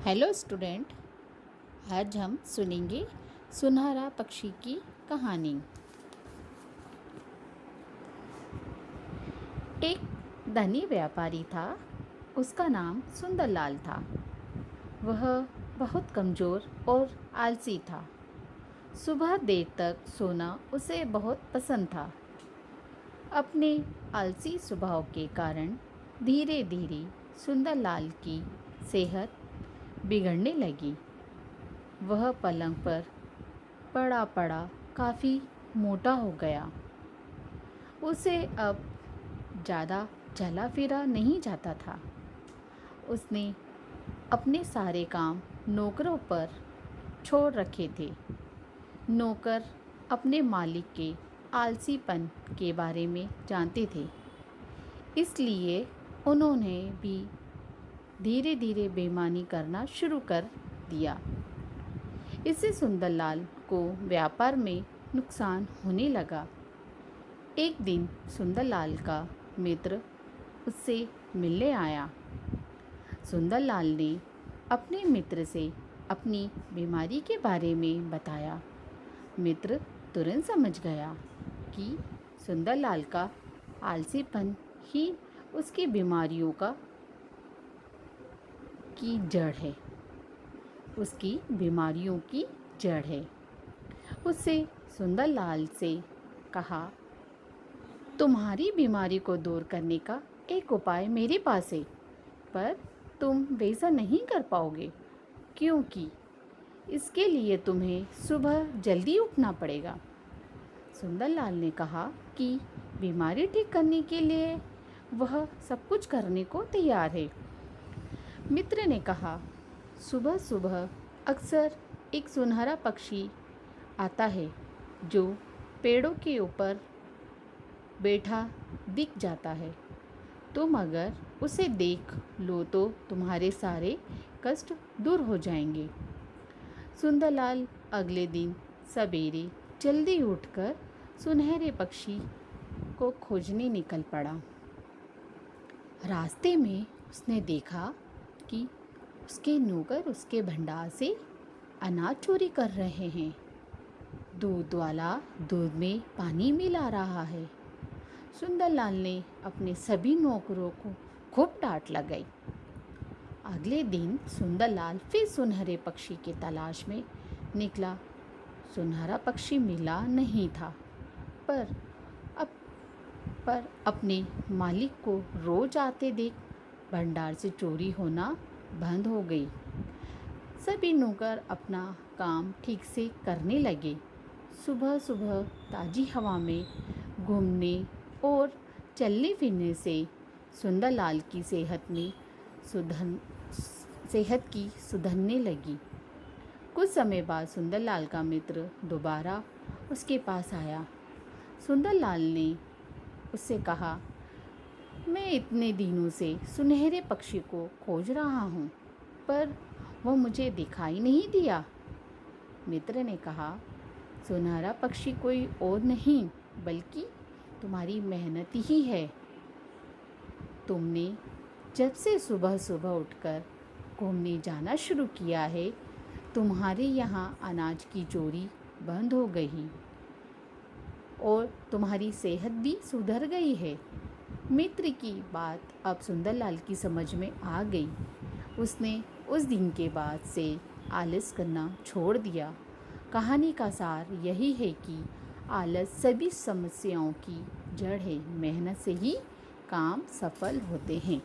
Hello student. आज हम सुनेंगे सुनहरा पक्षी की कहानी। एक धनी व्यापारी था। उसका नाम सुंदरलाल था। वह बहुत कमज़ोर और आलसी था। सुबह देर तक सोना उसे बहुत पसंद था। अपने आलसी स्वभाव के कारण धीरे धीरे सुंदरलाल की सेहत बिगड़ने लगी। वह पलंग पर पड़ा पड़ा काफ़ी मोटा हो गया। उसे अब ज़्यादा चला फिरा नहीं जाता था। उसने अपने सारे काम नौकरों पर छोड़ रखे थे। नौकर अपने मालिक के आलसीपन के बारे में जानते थे, इसलिए उन्होंने भी धीरे धीरे बेईमानी करना शुरू कर दिया। इससे सुंदरलाल को व्यापार में नुकसान होने लगा। एक दिन सुंदरलाल का मित्र उससे मिलने आया। सुंदरलाल ने अपने मित्र से अपनी बीमारी के बारे में बताया। मित्र तुरंत समझ गया कि सुंदरलाल का आलसीपन ही उसकी बीमारियों की जड़ है। उसकी बीमारियों की जड़ है। उससे सुंदरलाल से कहा, तुम्हारी बीमारी को दूर करने का एक उपाय मेरे पास है, पर तुम वैसा नहीं कर पाओगे क्योंकि इसके लिए तुम्हें सुबह जल्दी उठना पड़ेगा। सुंदरलाल ने कहा कि बीमारी ठीक करने के लिए वह सब कुछ करने को तैयार है। मित्र ने कहा, सुबह सुबह अक्सर एक सुनहरा पक्षी आता है जो पेड़ों के ऊपर बैठा दिख जाता है। तुम अगर उसे देख लो तो तुम्हारे सारे कष्ट दूर हो जाएंगे। सुंदरलाल अगले दिन सवेरे जल्दी उठकर सुनहरे पक्षी को खोजने निकल पड़ा। रास्ते में उसने देखा कि उसके नौकर उसके भंडार से अनाज चोरी कर रहे हैं। दूध वाला दूध में पानी मिला रहा है। सुंदरलाल ने अपने सभी नौकरों को खूब डांट लगाई। अगले दिन सुंदरलाल फिर सुनहरे पक्षी की तलाश में निकला। सुनहरा पक्षी मिला नहीं था, पर अपने मालिक को रोज आते देख भंडार से चोरी होना बंद हो गई। सभी नौकर अपना काम ठीक से करने लगे। सुबह सुबह ताज़ी हवा में घूमने और चलने फिरने से सुंदरलाल की सेहत की सुधरने लगी। कुछ समय बाद सुंदरलाल का मित्र दोबारा उसके पास आया। सुंदरलाल ने उससे कहा, मैं इतने दिनों से सुनहरे पक्षी को खोज रहा हूँ, पर वह मुझे दिखाई नहीं दिया। मित्र ने कहा, सुनहरा पक्षी कोई और नहीं बल्कि तुम्हारी मेहनत ही है। तुमने जब से सुबह सुबह उठकर घूमने जाना शुरू किया है, तुम्हारे यहाँ अनाज की चोरी बंद हो गई और तुम्हारी सेहत भी सुधर गई है। मित्र की बात अब सुंदरलाल की समझ में आ गई। उसने उस दिन के बाद से आलस करना छोड़ दिया। कहानी का सार यही है कि आलस सभी समस्याओं की जड़ है। मेहनत से ही काम सफल होते हैं।